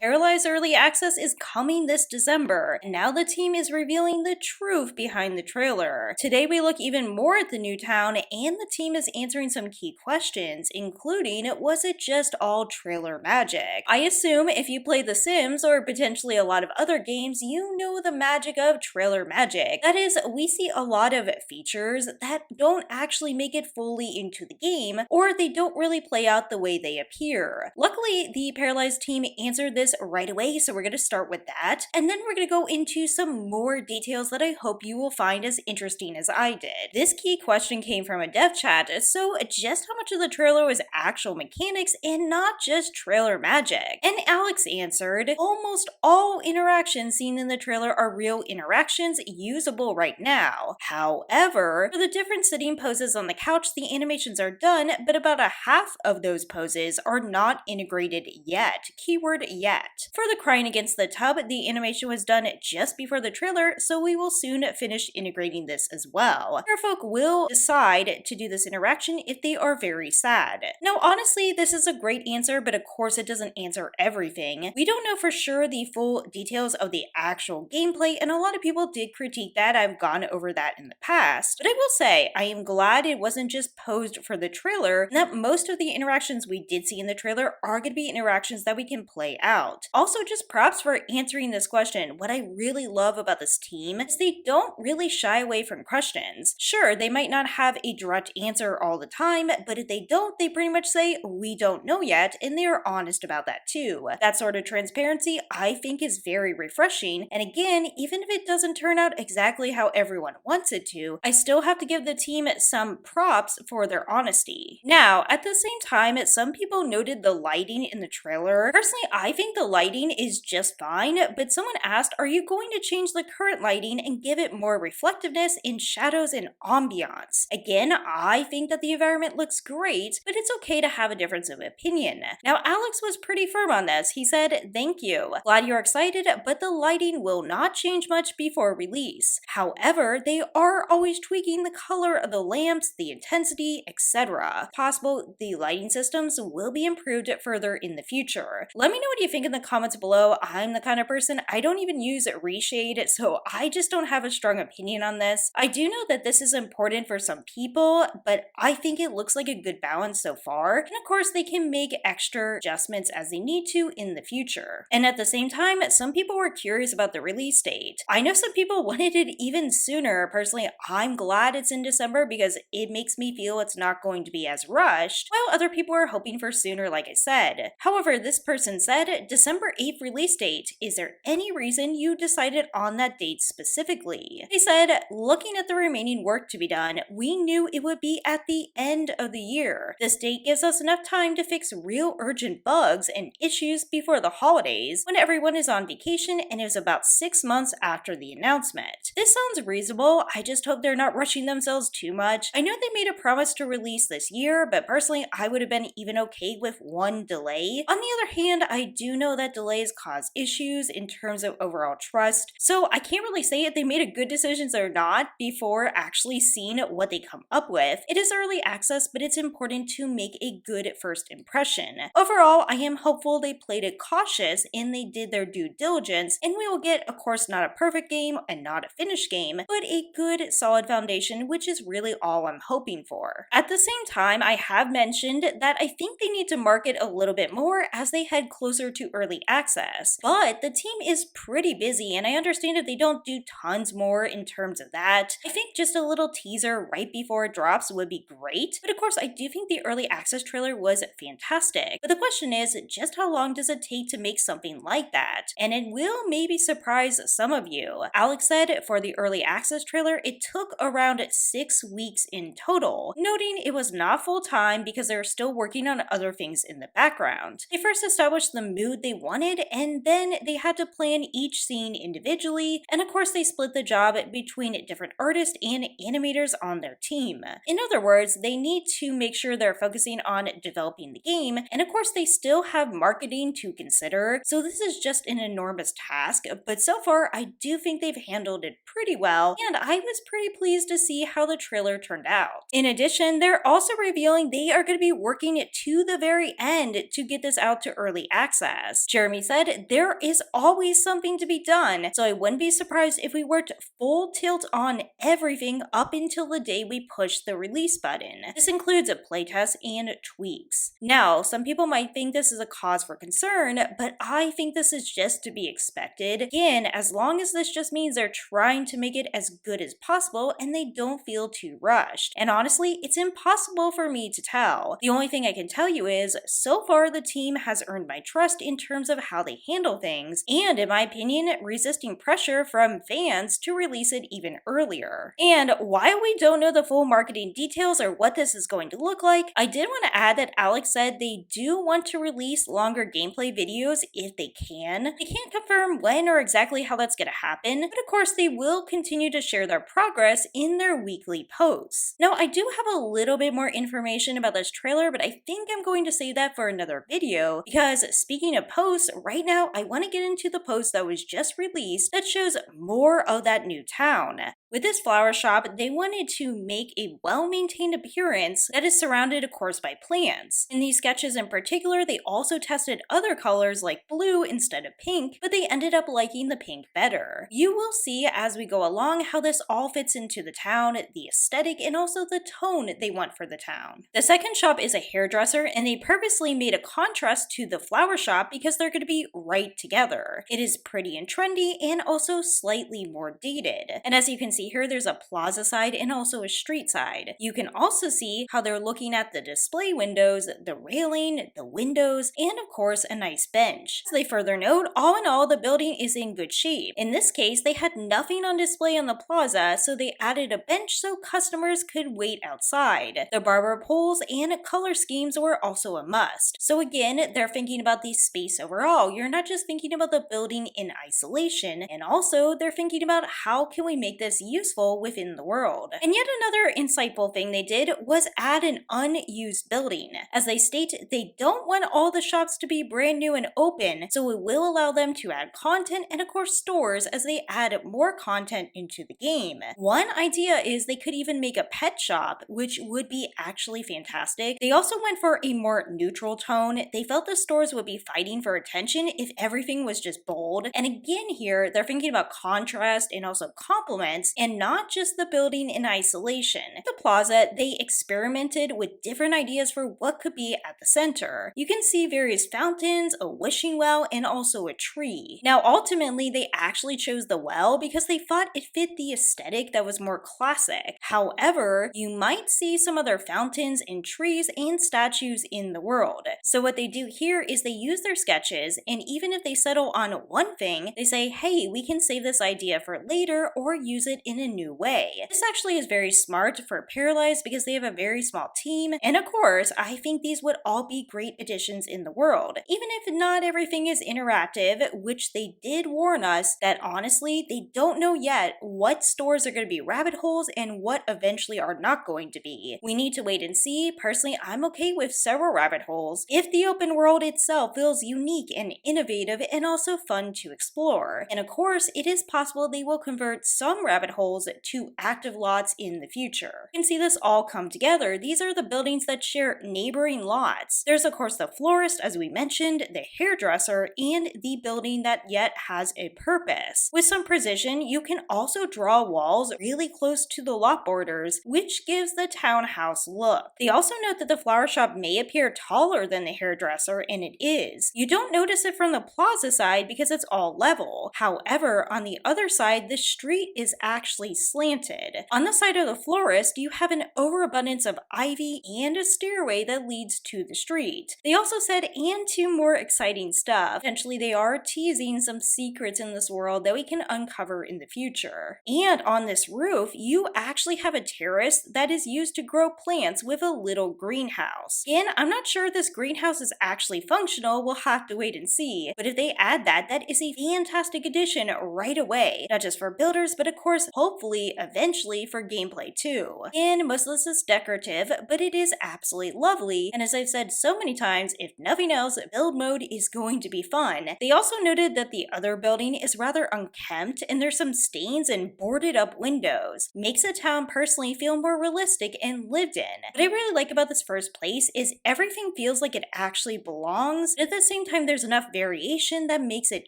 Paralives Early Access is coming this December, and now the team is revealing the truth behind the trailer. Today we look even more at the new town, and the team is answering some key questions, including, was it just all trailer magic? I assume if you play The Sims, or potentially a lot of other games, you know the magic of trailer magic. That is, we see a lot of features that don't actually make it fully into the game, or they don't really play out the way they appear. Luckily, the Paralives team answered this right away, so we're going to start with that, and then we're going to go into some more details that I hope you will find as interesting as I did. This key question came from a dev chat, so just how much of the trailer was actual mechanics and not just trailer magic? And Alex answered, almost all interactions seen in the trailer are real interactions usable right now. However, for the different sitting poses on the couch, the animations are done, but about a half of those poses are not integrated yet. Keyword yet. For the crying against the tub, the animation was done just before the trailer, so we will soon finish integrating this as well. Folk will decide to do this interaction if they are very sad. Now, honestly, this is a great answer, but of course it doesn't answer everything. We don't know for sure the full details of the actual gameplay, and a lot of people did critique that. I've gone over that in the past. But I will say, I am glad it wasn't just posed for the trailer, and that most of the interactions we did see in the trailer are going to be interactions that we can play out. Also, just props for answering this question. What I really love about this team is they don't really shy away from questions. Sure, they might not have a direct answer all the time, but if they don't, they pretty much say, we don't know yet, and they are honest about that too. That sort of transparency I think is very refreshing, and again, even if it doesn't turn out exactly how everyone wants it to, I still have to give the team some props for their honesty. Now, at the same time, some people noted the lighting in the trailer. Personally, I think the lighting is just fine, but someone asked, are you going to change the current lighting and give it more reflectiveness in shadows and ambiance? Again, I think that the environment looks great, but it's okay to have a difference of opinion. Now, Alex was pretty firm on this. He said, thank you. Glad you're excited, but the lighting will not change much before release. However, they are always tweaking the color of the lamps, the intensity, etc. Possible the lighting systems will be improved further in the future. Let me know what you think in the comments below. I'm the kind of person, I don't even use reshade, so I just don't have a strong opinion on this. I do know that this is important for some people, but I think it looks like a good balance so far. And of course, they can make extra adjustments as they need to in the future. And at the same time, some people were curious about the release date. I know some people wanted it even sooner. Personally, I'm glad it's in December because it makes me feel it's not going to be as rushed, while other people are hoping for sooner, like I said. However, this person said, December 8th release date. Is there any reason you decided on that date specifically? They said, looking at the remaining work to be done, we knew it would be at the end of the year. This date gives us enough time to fix real urgent bugs and issues before the holidays when everyone is on vacation, and it was about 6 months after the announcement. This sounds reasonable. I just hope they're not rushing themselves too much. I know they made a promise to release this year, but personally, I would have been even okay with one delay. On the other hand, I do know that delays cause issues in terms of overall trust, so I can't really say if they made a good decisions or not before actually seeing what they come up with. It is early access, but it's important to make a good first impression. Overall, I am hopeful they played it cautious and they did their due diligence, and we will get, of course, not a perfect game and not a finished game, but a good, solid foundation, which is really all I'm hoping for. At the same time, I have mentioned that I think they need to market a little bit more as they head closer to early access, but the team is pretty busy, and I understand if they don't do tons more in terms of that. I think just a little teaser right before it drops would be great, but of course I do think the early access trailer was fantastic. But the question is, just how long does it take to make something like that? And it will maybe surprise some of you. Alex said for the early access trailer, it took around 6 weeks in total, noting it was not full time because they were still working on other things in the background. They first established the mood they wanted, and then they had to plan each scene individually, and of course they split the job between different artists and animators on their team. In other words, they need to make sure they're focusing on developing the game, and of course they still have marketing to consider, so this is just an enormous task, but so far I do think they've handled it pretty well, and I was pretty pleased to see how the trailer turned out. In addition, they're also revealing they are going to be working it to the very end to get this out to early access. process. Jeremy said, "There is always something to be done, so I wouldn't be surprised if we worked full tilt on everything up until the day we push the release button. This includes a playtest and tweaks." Now, some people might think this is a cause for concern, but I think this is just to be expected. Again, as long as this just means they're trying to make it as good as possible and they don't feel too rushed. And honestly, it's impossible for me to tell. The only thing I can tell you is, so far the team has earned my trust in terms of how they handle things, and in my opinion, resisting pressure from fans to release it even earlier. And while we don't know the full marketing details or what this is going to look like, I did want to add that Alex said they do want to release longer gameplay videos if they can. They can't confirm when or exactly how that's going to happen, but of course they will continue to share their progress in their weekly posts. Now, I do have a little bit more information about this trailer, but I think I'm going to save that for another video, because speaking of posts, right now I want to get into the post that was just released that shows more of that new town. With this flower shop, they wanted to make a well-maintained appearance that is surrounded, of course, by plants. In these sketches in particular, they also tested other colors like blue instead of pink, but they ended up liking the pink better. You will see as we go along how this all fits into the town, the aesthetic, and also the tone they want for the town. The second shop is a hairdresser, and they purposely made a contrast to the flower shop because they're going to be right together. It is pretty and trendy and also slightly more dated. And as you can see here, there's a plaza side and also a street side. You can also see how they're looking at the display windows, the railing, the windows, and of course a nice bench. As they further note, all in all, the building is in good shape. In this case, they had nothing on display on the plaza, so they added a bench so customers could wait outside. The barber poles and color schemes were also a must. So again, they're thinking about the space overall. You're not just thinking about the building in isolation, and also they're thinking about how can we make this useful within the world. And yet another insightful thing they did was add an unused building. As they state, they don't want all the shops to be brand new and open, so it will allow them to add content and of course stores as they add more content into the game. One idea is they could even make a pet shop, which would be actually fantastic. They also went for a more neutral tone. They felt the stores would be fighting for attention if everything was just bold. And again here, they're thinking about contrast and also compliments, and not just the building in isolation. At the plaza, they experimented with different ideas for what could be at the center. You can see various fountains, a wishing well, and also a tree. Now ultimately, they actually chose the well because they thought it fit the aesthetic that was more classic. However, you might see some other fountains and trees and statues in the world. So what they do here is they use their sketches, and even if they settle on one thing, they say, hey, we can save this idea for later or use it in a new way. This actually is very smart for Paralives because they have a very small team, and of course, I think these would all be great additions in the world. Even if not everything is interactive, which they did warn us that honestly, they don't know yet what stores are going to be rabbit holes and what eventually are not going to be. We need to wait and see. Personally, I'm okay with several rabbit holes if the open world itself feels unique and innovative and also fun to explore. And of course, it is possible they will convert some rabbit holes to active lots in the future. You can see this all come together. These are the buildings that share neighboring lots. There's of course the florist, as we mentioned, the hairdresser, and the building that yet has a purpose. With some precision, you can also draw walls really close to the lot borders, which gives the townhouse look. They also note that the flower shop may appear taller than the hairdresser, and it is. You don't notice it from the plaza side because it's all level. However, on the other side, the street is actually slanted. On the side of the florist, you have an overabundance of ivy and a stairway that leads to the street. They also said, and two more exciting stuff. Potentially they are teasing some secrets in this world that we can uncover in the future. And on this roof, you actually have a terrace that is used to grow plants with a little greenhouse. Again, I'm not sure if this greenhouse is actually functional. We'll have to wait and see. But if they add that, that is a fantastic addition right away. Not just for builders, but of course hopefully eventually for gameplay too. And most of this is decorative, but it is absolutely lovely, and as I've said so many times, if nothing else, build mode is going to be fun. They also noted that the other building is rather unkempt and there's some stains and boarded up windows. Makes the town personally feel more realistic and lived in. What I really like about this first place is everything feels like it actually belongs, but at the same time there's enough variation that makes it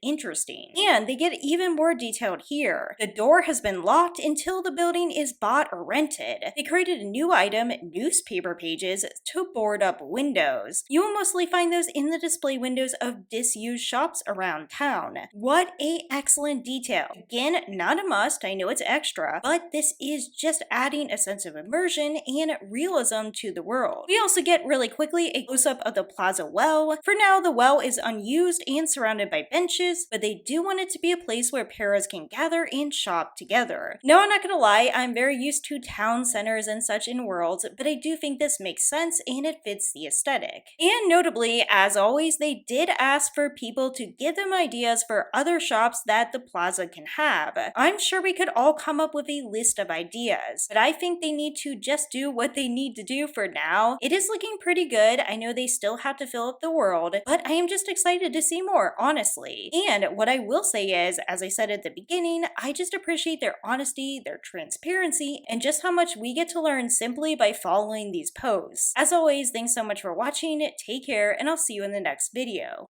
interesting. And they get even more detailed here. The door has been locked until the building is bought or rented. They created a new item, newspaper pages, to board up windows. You will mostly find those in the display windows of disused shops around town. What a excellent detail. Again, not a must, I know it's extra, but this is just adding a sense of immersion and realism to the world. We also get really quickly a close-up of the plaza well. For now, the well is unused and surrounded by benches, but they do want it to be a place where paras can gather and shop together. Now, I'm not gonna lie, I'm very used to town centers and such in Worlds, but I do think this makes sense and it fits the aesthetic. And notably, as always, they did ask for people to give them ideas for other shops that the plaza can have. I'm sure we could all come up with a list of ideas, but I think they need to just do what they need to do for now. It is looking pretty good. I know they still have to fill up the world, but I am just excited to see more, honestly. And what I will say is, as I said at the beginning, I just appreciate their honesty, their transparency, and just how much we get to learn simply by following these posts. As always, thanks so much for watching, take care, and I'll see you in the next video.